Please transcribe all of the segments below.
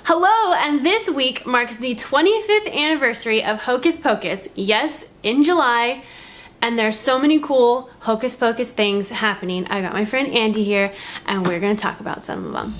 Hello, and this week marks the 25th anniversary of Hocus Pocus. Yes, in July, and there's so many cool Hocus Pocus things happening. I got my friend Andy here, and we're gonna talk about some of them.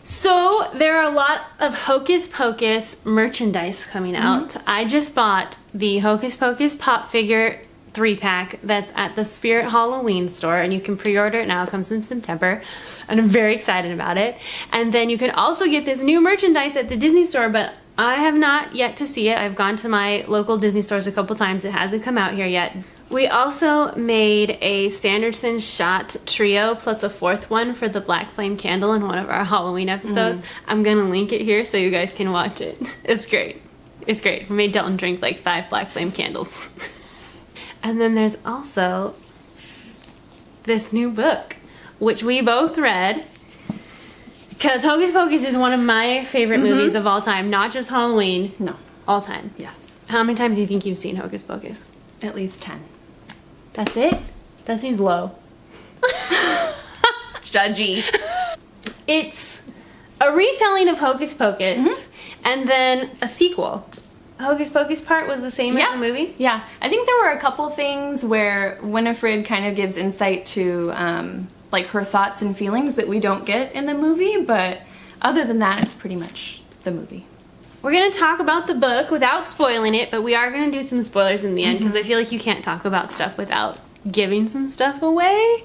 So there are a lot of Hocus Pocus merchandise coming out. I just bought the Hocus Pocus pop figure 3-pack that's at the Spirit Halloween store, and you can pre-order it now. It comes in September, and I'm very excited about it. And then you can also get this new merchandise at the Disney store, but I have not yet to see it. I've gone to my local Disney stores a couple times. It hasn't come out here yet. We also made a Sanderson shot trio plus a fourth one for the Black Flame candle in one of our Halloween episodes. I'm gonna link it here so you guys can watch it. It's great. It's great. We made Delton drink like 5 Black Flame candles. And then there's also this new book, which we both read, because Hocus Pocus is one of my favorite movies of all time, not just Halloween. No. All time. Yes. How many times do you think you've seen Hocus Pocus? At least 10. That's it? That seems low. Judgy. It's a retelling of Hocus Pocus and then a sequel. Hocus Pocus part was the same as the movie? Yeah. I think there were a couple things where Winifred kind of gives insight to like her thoughts and feelings that we don't get in the movie, but other than that, it's pretty much the movie. We're going to talk about the book without spoiling it, but we are going to do some spoilers in the end because I feel like you can't talk about stuff without giving some stuff away.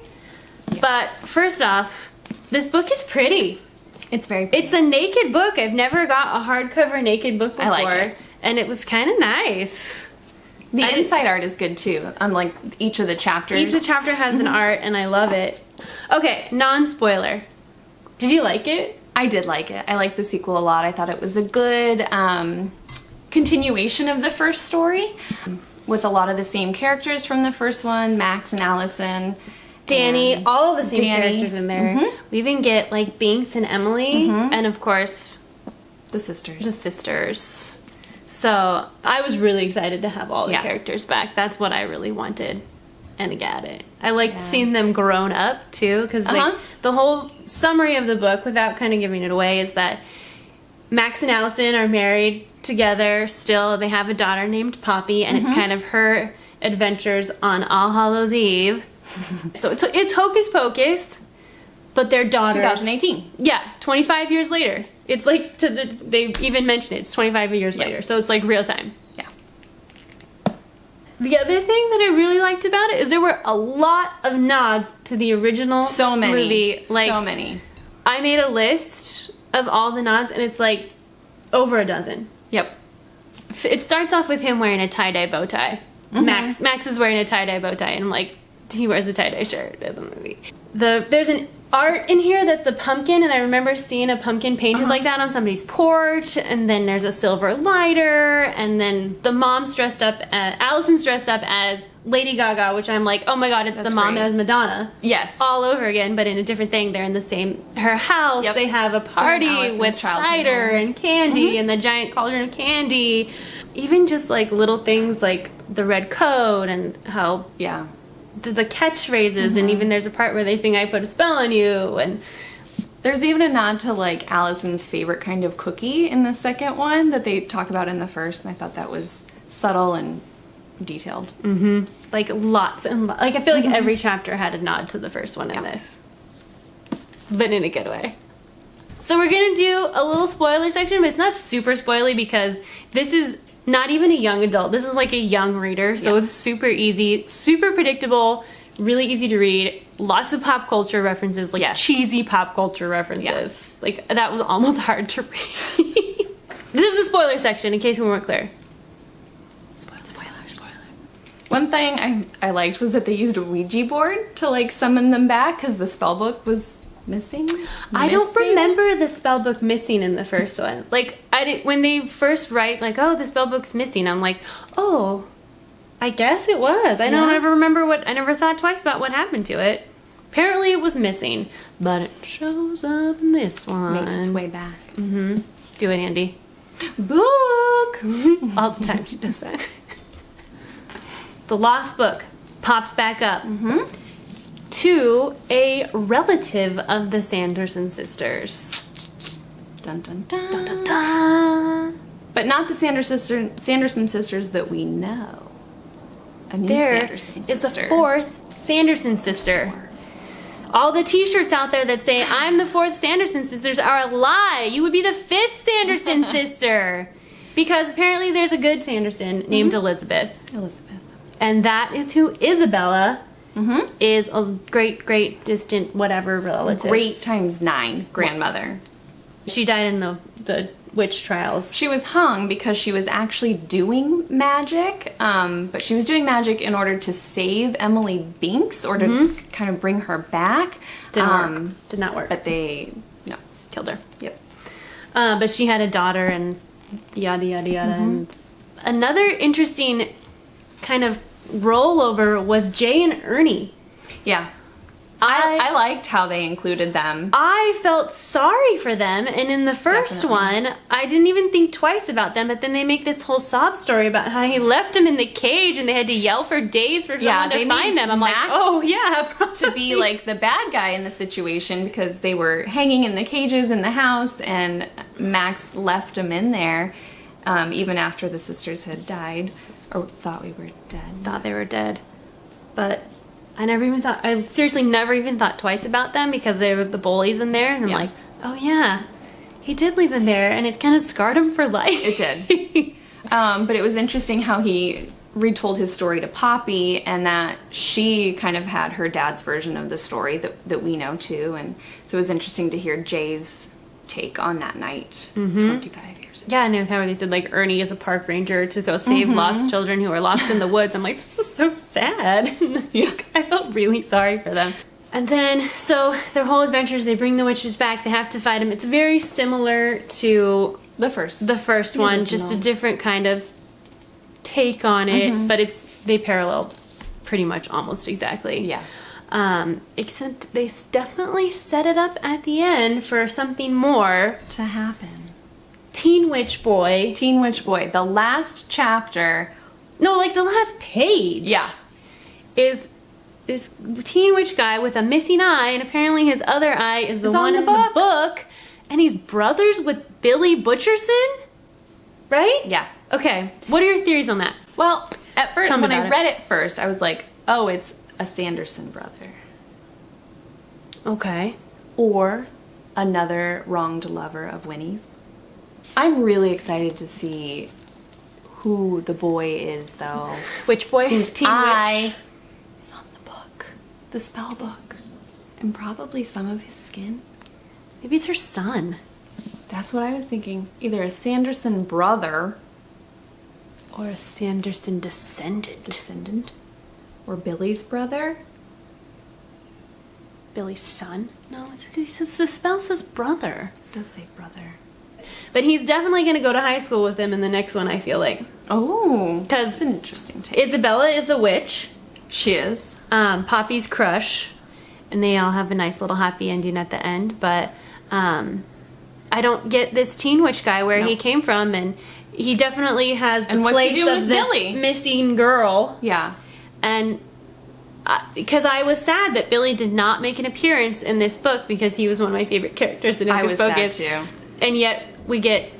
Yeah. But first off, this book is pretty. It's very pretty. It's a naked book. I've never got a hardcover naked book before. I like it. And it was kind of nice. The inside art is good too, unlike each of the chapters. Each chapter has an art, and I love it. Okay, non-spoiler. Did you like it? I did like it. I liked the sequel a lot. I thought it was a good continuation of the first story with a lot of the same characters from the first one, Max and Allison. Danny, all of the same characters in there. We even get like Binks and Emily, and of course, the sisters. The sisters. So I was really excited to have all the characters back. That's what I really wanted, and I got it. I liked seeing them grown up too, because like the whole summary of the book, without kind of giving it away, is that Max and Allison are married together still. They have a daughter named Poppy, and it's kind of her adventures on All Hallows Eve. So it's Hocus Pocus, but their daughters. 2018. Yeah, 25 years later. It's like they even mentioned it. It's 25 years later, so it's like real time. Yeah. The other thing that I really liked about it is there were a lot of nods to the original movie. Like, so many. I made a list of all the nods, and it's like over a dozen. Yep. It starts off with him wearing a tie-dye bow tie. Max is wearing a tie-dye bow tie, and like he wears a tie-dye shirt in the movie. There's an art in here that's the pumpkin, and I remember seeing a pumpkin painted like that on somebody's porch, and then there's a silver lighter, and then the mom's dressed up Allison's dressed up as Lady Gaga, which I'm like, oh my god, it's the mom as Madonna. Yes. All over again, but in a different thing. They're in the same, her house, they have a party with cider and candy, and the giant cauldron of candy. Even just like little things like the red coat and how, the catchphrases, and even there's a part where they sing I put a spell on you, and there's even a nod to like Allison's favorite kind of cookie in the second one that they talk about in the first, and I thought that was subtle and detailed. Like lots and like I feel like every chapter had a nod to the first one in this, but in a good way. So we're gonna do a little spoiler section, but it's not super spoily because this is not even a young adult. This is like a young reader, so it's super easy, super predictable, really easy to read. Lots of pop culture references, like cheesy pop culture references. Like that was almost hard to read. This is the spoiler section, in case we weren't clear. Spoiler. One thing I liked was that they used a Ouija board to like summon them back because the spell book was missing. I don't remember the spell book missing in the first one. Like when they first write like, oh, the spell book's missing, I'm like, oh, I guess it was. I don't ever remember I never thought twice about what happened to it. Apparently it was missing, but it shows up in this one. Makes its way back. Do it, Andy. Book. All the time she does that. The lost book pops back up. to a relative of the Sanderson sisters. Dun, dun, dun. Dun, dun, dun. But not the Sanderson sisters that we know. A new There Sanderson is a sister. fourth Sanderson sister. All the t-shirts out there that say, I'm the fourth Sanderson sisters are a lie. You would be the fifth Sanderson sister. Because apparently there's a good Sanderson named Elizabeth. Elizabeth. And that is who Isabella is, a great distant whatever relative. Great times 9 grandmother. She died in the witch trials. She was hung because she was actually doing magic, but she was doing magic in order to save Emily Binks or to kind of bring her back. Didn't work. Did not work. But they, no. Killed her. Yep. But she had a daughter and yada yada yada. And another interesting kind of rollover was Jay and Ernie. Yeah. I liked how they included them. I felt sorry for them, and in the first one, I didn't even think twice about them, but then they make this whole sob story about how he left them in the cage and they had to yell for days for someone to find them. I'm Max like, oh yeah, probably. to be like the bad guy in the situation because they were hanging in the cages in the house and Max left them in there even after the sisters had died or thought we were dead. Thought they were dead. But I seriously never even thought twice about them because they were the bullies in there, and I'm like, oh yeah, he did leave them there, and it kind of scarred him for life. It did. But it was interesting how he retold his story to Poppy, and that she kind of had her dad's version of the story that we know too, and so it was interesting to hear Jay's take on that night 25 years ago. Yeah, I know how they said like Ernie is a park ranger to go save lost children who are lost in the woods. I'm like, this is so sad. I felt really sorry for them. And then, so their whole adventures, they bring the witches back. They have to fight them. It's very similar to The first one, original. just a different kind of take on it, but they parallel pretty much almost exactly. Yeah. Except they definitely set it up at the end for something more To happen. Teen Witch Boy. Teen Witch Boy. The last chapter. No, like the last page. Yeah. Is this Teen Witch guy with a missing eye, and apparently his other eye is the one in the book, and he's brothers with Billy Butcherson, right? Yeah. Okay, what are your theories on that? Well, at first, Tell me when I about it. read it first, I was like, oh, it's a Sanderson brother. Okay. Or another wronged lover of Winnie's. I'm really excited to see who the boy is, though. Witch Boy? Whose Teen eye Witch. is on the book. The spell book. And probably some of his skin. Maybe it's her son. That's what I was thinking. Either a Sanderson brother. Or a Sanderson descendant. Or Billy's brother. Billy's son? No, the spell says brother. It does say brother. But he's definitely going to go to high school with him in the next one, I feel like. Oh. Because That's an interesting take. Isabella is a witch. She is. Poppy's crush. And they all have a nice little happy ending at the end. But I don't get this teen witch guy where he came from. And he definitely has the And what's he place doing of with this Billy? missing girl. Yeah. And because I was sad that Billy did not make an appearance in this book because he was one of my favorite characters in Hocus Pocus. sad too. And yet we get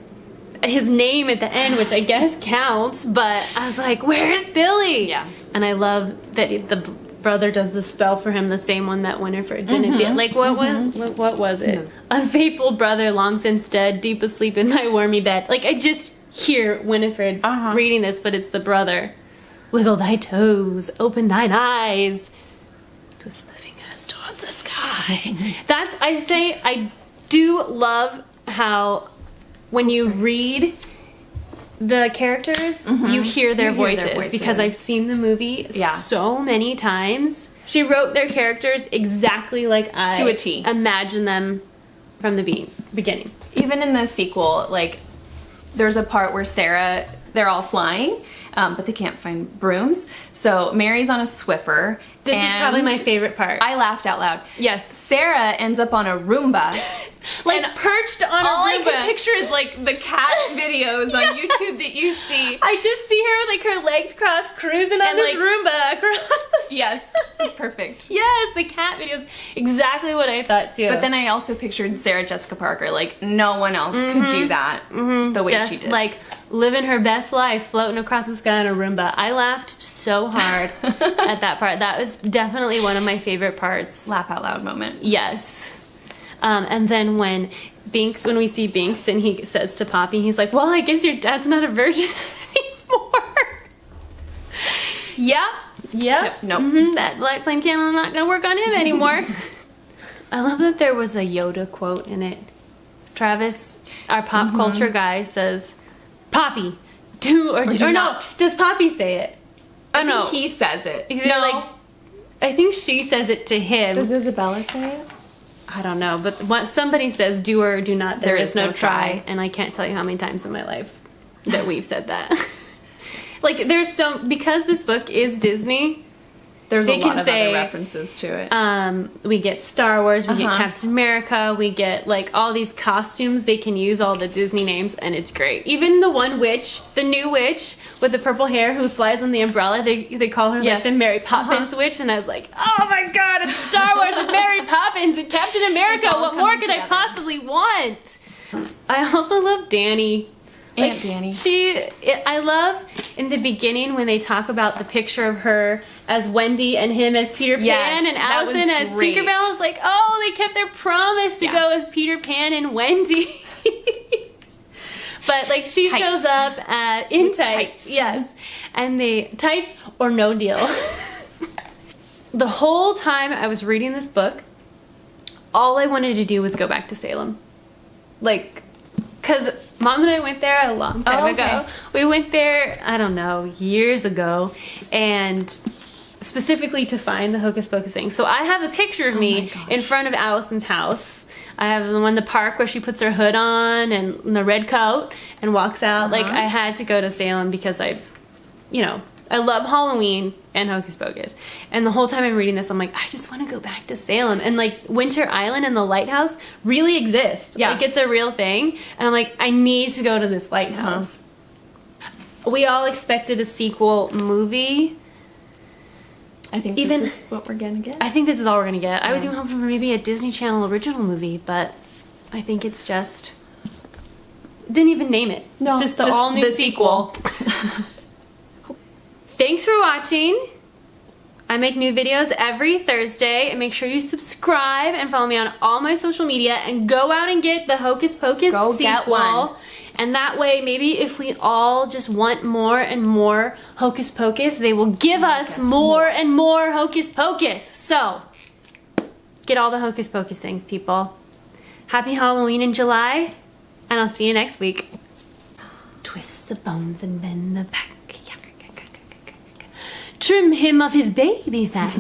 his name at the end, which I guess counts, but I was like, where's Billy? Yeah. And I love that the brother does the spell for him, the same one that Winifred didn't do. Like, what was it? Unfaithful brother, long since dead, deep asleep in thy wormy bed. Like, I just hear Winifred reading this, but it's the brother. Wiggle thy toes, open thine eyes, twist the fingers toward the sky. I do love how when you read the characters, you hear their voices, because I've seen the movie so many times. She wrote their characters exactly like I To a T. imagine them from the beginning. Even in the sequel, like, there's a part where they're all flying, but they can't find brooms. So Mary's on a Swiffer. This is probably my favorite part. I laughed out loud. Yes. Sarah ends up on a Roomba. Like, perched on a All I Roomba. can picture is, like, the cat videos on YouTube that you see. I just see her with, like, her legs crossed, cruising on And, this like, Roomba across the Yes, it's perfect. Yes, the cat videos. Exactly what I thought too. But then I also pictured Sarah Jessica Parker. Like, no one else could do that the way just she did. like living her best life, floating across the sky on a Roomba. I laughed so hard at that part. That was definitely one of my favorite parts. Laugh out loud moment. Yes. And then when we see Binks and he says to Poppy, he's like, well, I guess your dad's not a virgin anymore. Yep. Nope. That light flame candle not gonna work on him anymore. I love that there was a Yoda quote in it. Travis, our pop culture guy, says, Poppy, do or do not. No, does Poppy say it? Oh, I no. think he says it. No. Like, I think she says it to him. Does Isabella say it? I don't know, but somebody says do or do not. There is no try. And I can't tell you how many times in my life that we've said that. Like, because this book is Disney, There's they a can lot of say, other references to it. We get Star Wars, we get Captain America, we get like all these costumes. They can use all the Disney names, and it's great. Even the one witch, the new witch with the purple hair who flies on the umbrella, they call her like the Mary Poppins witch, and I was like, oh my god, it's Star Wars and Mary Poppins and Captain America. What more could I possibly want? I also love Dani. Like, Dani. I love in the beginning when they talk about the picture of her as Wendy and him as Peter Pan and Allison as Tinkerbell. I was like, oh, they kept their promise to go as Peter Pan and Wendy. But like she shows up in tights, yes, and tights or no deal. The whole time I was reading this book, all I wanted to do was go back to Salem, like. Because Mom and I went there a long time ago. We went there, I don't know, years ago, and specifically to find the Hocus Pocus thing. So I have a picture of me in front of Allison's house. I have the one in the park where she puts her hood on and the red coat and walks out. Like, I had to go to Salem because I love Halloween and Hocus Pocus. And the whole time I'm reading this, I'm like, I just want to go back to Salem. And like Winter Island and the lighthouse really exist. Yeah. Like it's a real thing. And I'm like, I need to go to this lighthouse. We all expected a sequel movie. I think this is what we're gonna get. I think this is all we're gonna get. I was even hoping for maybe a Disney Channel original movie, but I think it's just didn't even name it. No, it's just the all new sequel. Thanks for watching. I make new videos every Thursday, and make sure you subscribe and follow me on all my social media and go out and get the Hocus Pocus sequel. Get one. And that way, maybe if we all just want more and more Hocus Pocus, they will give us more and more Hocus Pocus. So, get all the Hocus Pocus things, people. Happy Halloween in July, and I'll see you next week. Twist the bones and bend the back. Trim him of his baby fat.